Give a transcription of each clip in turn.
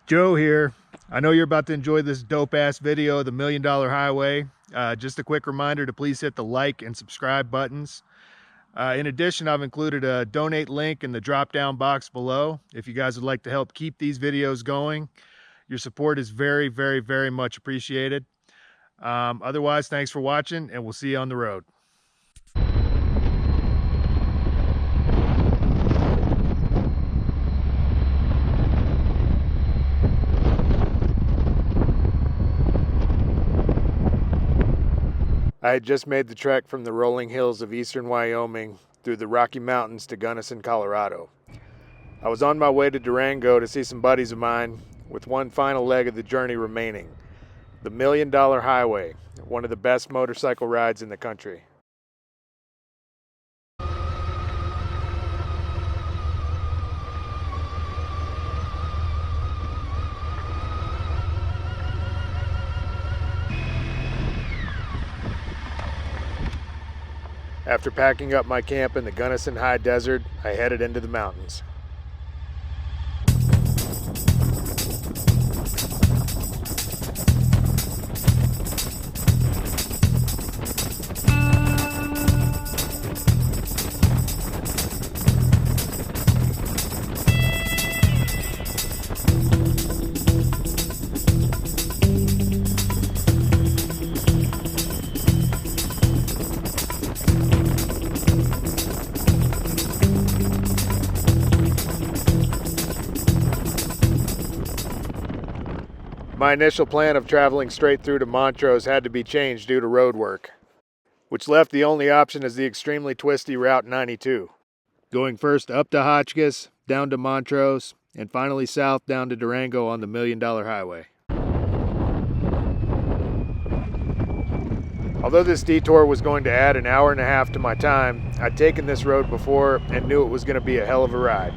Joe here. I know you're about to enjoy this dope-ass video of the $1 Million Highway. Just a quick reminder to please hit the like and subscribe buttons. In addition, I've included a donate link in the drop-down box below. If you guys would like to help keep these videos going, your support is very, very, very much appreciated. Otherwise, thanks for watching, and we'll see you on the road. I had just made the trek from the rolling hills of eastern Wyoming through the Rocky Mountains to Gunnison, Colorado. I was on my way to Durango to see some buddies of mine, with one final leg of the journey remaining. The $1 Million Highway, one of the best motorcycle rides in the country. After packing up my camp in the Gunnison High Desert, I headed into the mountains. My initial plan of traveling straight through to Montrose had to be changed due to road work, which left the only option as the extremely twisty Route 92. Going first up to Hotchkiss, down to Montrose, and finally south down to Durango on the $1 Million Highway. Although this detour was going to add an hour and a half to my time, I'd taken this road before and knew it was going to be a hell of a ride.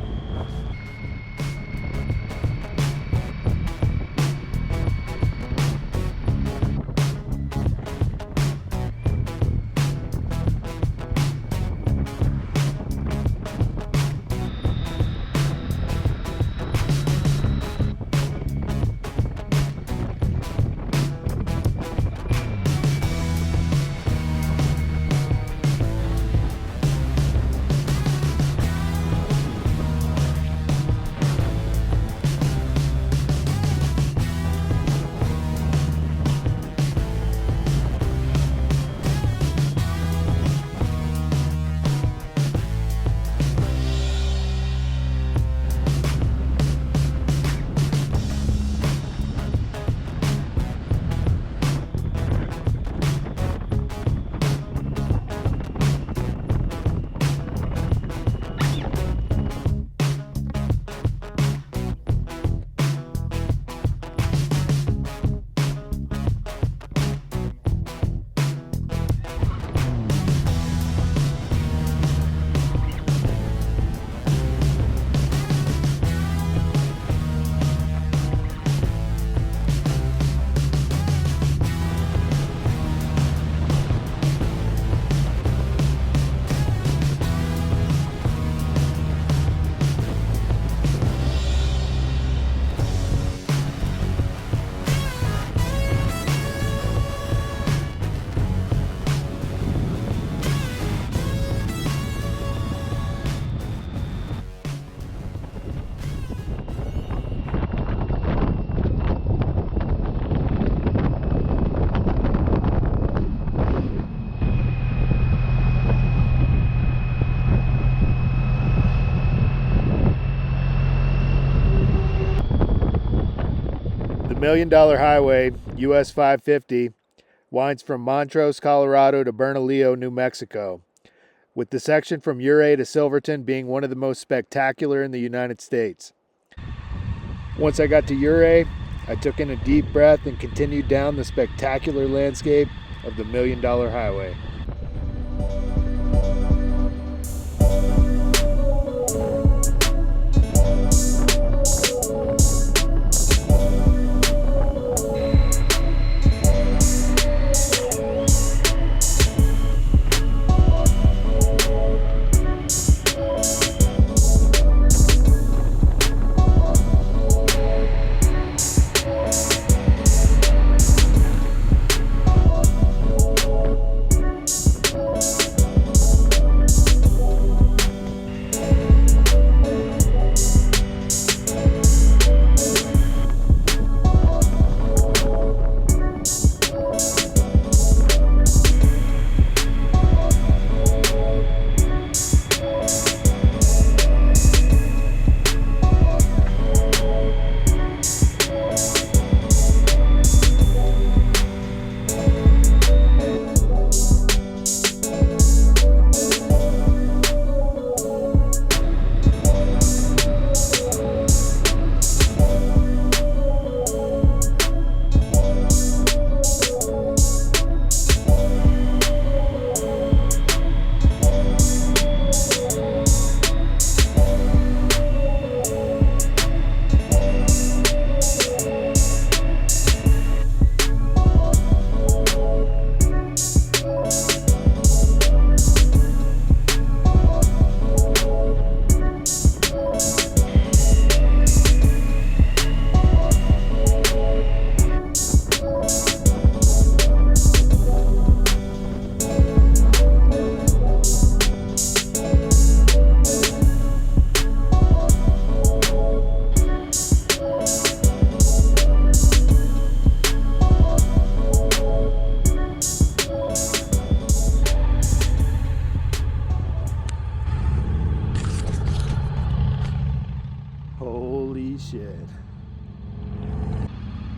$1 Million Highway, US 550, winds from Montrose, Colorado to Bernalillo, New Mexico, with the section from Ouray to Silverton being one of the most spectacular in the United States. Once I got to Ouray, I took in a deep breath and continued down the spectacular landscape of the $1 Million Highway.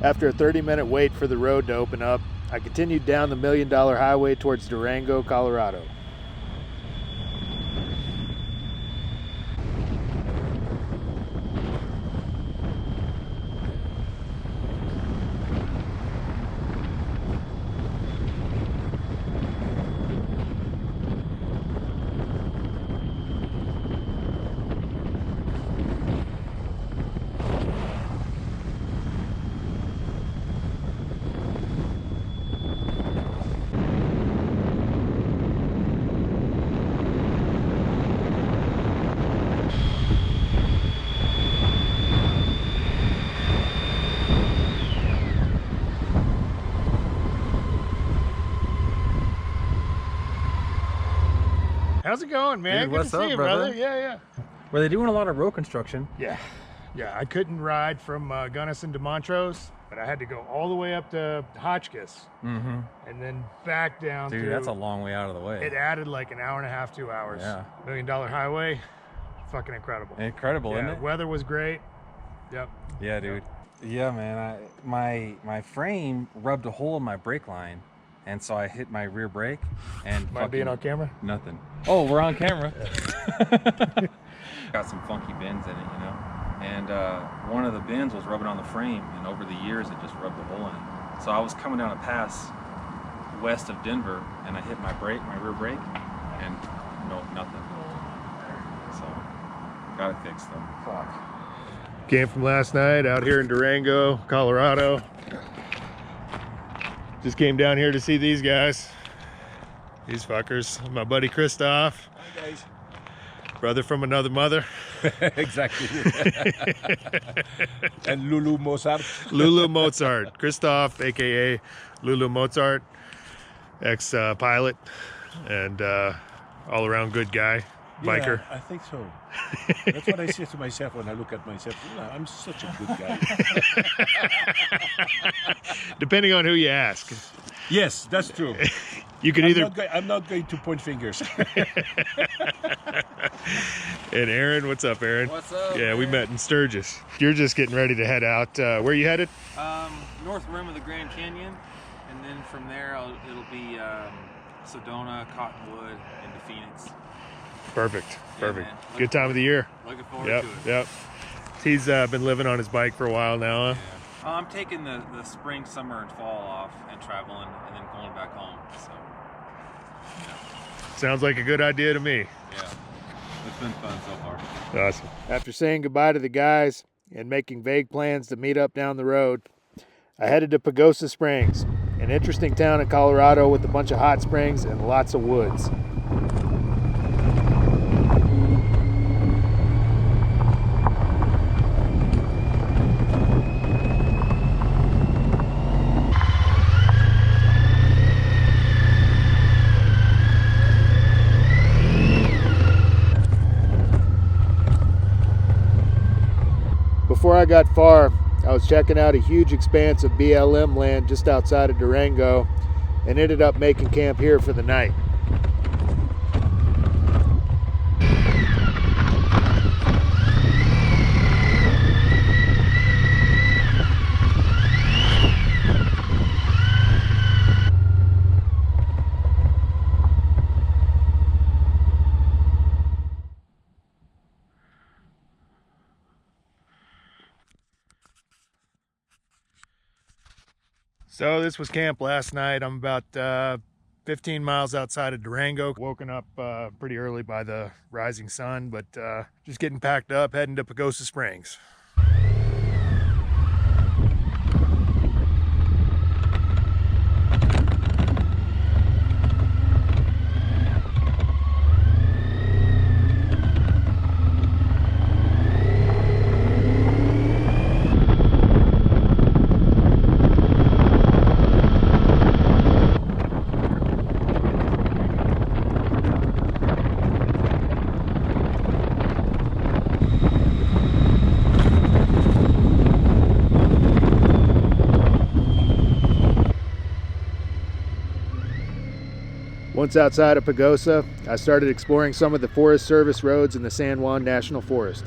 After a 30-minute wait for the road to open up, I continued down the $1 Million Highway towards Durango, Colorado. How's it going, man? Dude, Good what's to see up, you, brother? Yeah. Were they doing a lot of road construction? Yeah. I couldn't ride from Gunnison to Montrose, but I had to go all the way up to Hotchkiss, and then back down. Dude, that's a long way out of the way. It added like an hour and a half, 2 hours. Yeah. $1 Million Highway, fucking incredible. Incredible, isn't it? Weather was great. Yep. Yeah, dude. Yeah, man. My frame rubbed a hole in my brake line, and so I hit my rear brake and Am I being on camera? Nothing. Oh, we're on camera. Got some funky bends in it, you know. And one of the bends was rubbing on the frame, and over the years it just rubbed a hole in it. So I was coming down a pass west of Denver, and I hit my rear brake, and nothing. So got it fixed though. Fuck. Came from last night out here in Durango, Colorado. Just came down here to see these guys. These fuckers. My buddy Christoph. Hi guys. Brother from another mother. Exactly. And Lulu Mozart. Lulu Mozart. Christoph, aka Lulu Mozart, ex-pilot, and all around good guy, biker. Yeah, I think so. That's what I say to myself when I look at myself. I'm such a good guy. Depending on who you ask. Yes, that's true. You could either. I'm not going to point fingers. And Aaron, what's up, Aaron? What's up? Yeah, man? we met in Sturgis. You're just getting ready to head out. Where are you headed? North rim of the Grand Canyon, and then from there it'll be Sedona, Cottonwood, into Phoenix. Perfect. Perfect. Man. Good time of the year. Looking forward Yep. to it. Yep. He's been living on his bike for a while now. Huh? Yeah. I'm taking the spring, summer, and fall off and traveling, and then going back home. So, yeah. Sounds like a good idea to me. Yeah. It's been fun so far. Awesome. After saying goodbye to the guys and making vague plans to meet up down the road, I headed to Pagosa Springs, an interesting town in Colorado with a bunch of hot springs and lots of woods. Before I got far, I was checking out a huge expanse of BLM land just outside of Durango and ended up making camp here for the night. So this was camp last night. I'm about 15 miles outside of Durango. Woken up pretty early by the rising sun, but just getting packed up, heading to Pagosa Springs. Once outside of Pagosa, I started exploring some of the Forest Service roads in the San Juan Nat'l Forest.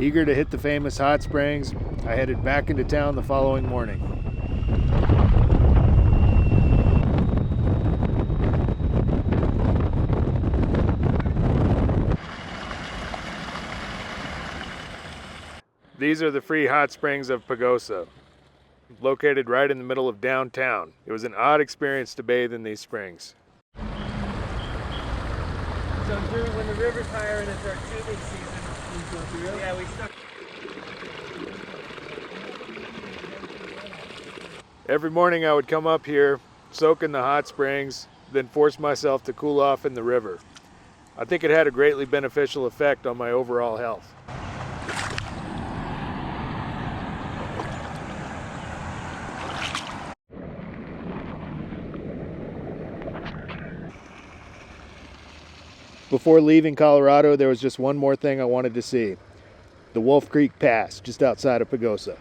Eager to hit the famous hot springs, I headed back into town the following morning. These are the free hot springs of Pagosa, located right in the middle of downtown. It was an odd experience to bathe in these springs. So when the river's higher and it's our tubing season, yeah, we stuck. Every morning I would come up here, soak in the hot springs, then force myself to cool off in the river. I think it had a greatly beneficial effect on my overall health. Before leaving Colorado, there was just one more thing I wanted to see. The Wolf Creek Pass, just outside of Pagosa.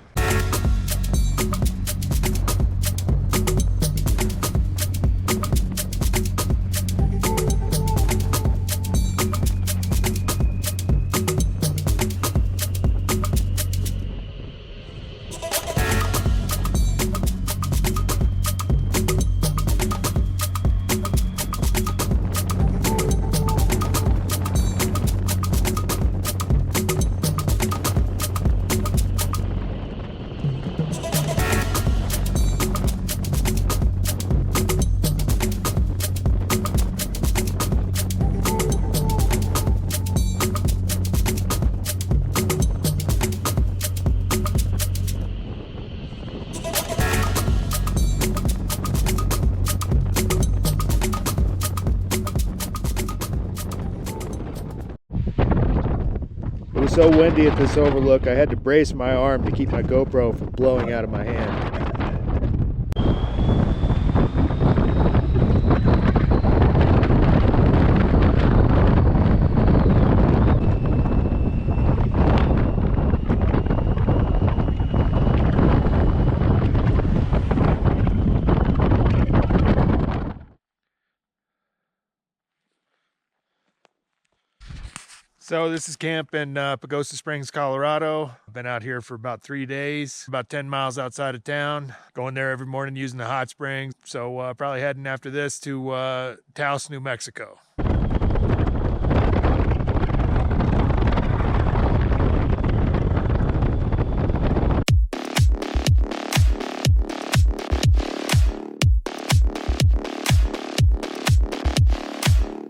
It was so windy at this overlook, I had to brace my arm to keep my GoPro from blowing out of my hand. So this is camp in Pagosa Springs, Colorado. I've been out here for about 3 days, about 10 miles outside of town. Going there every morning using the hot springs. So probably heading after this to Taos, New Mexico.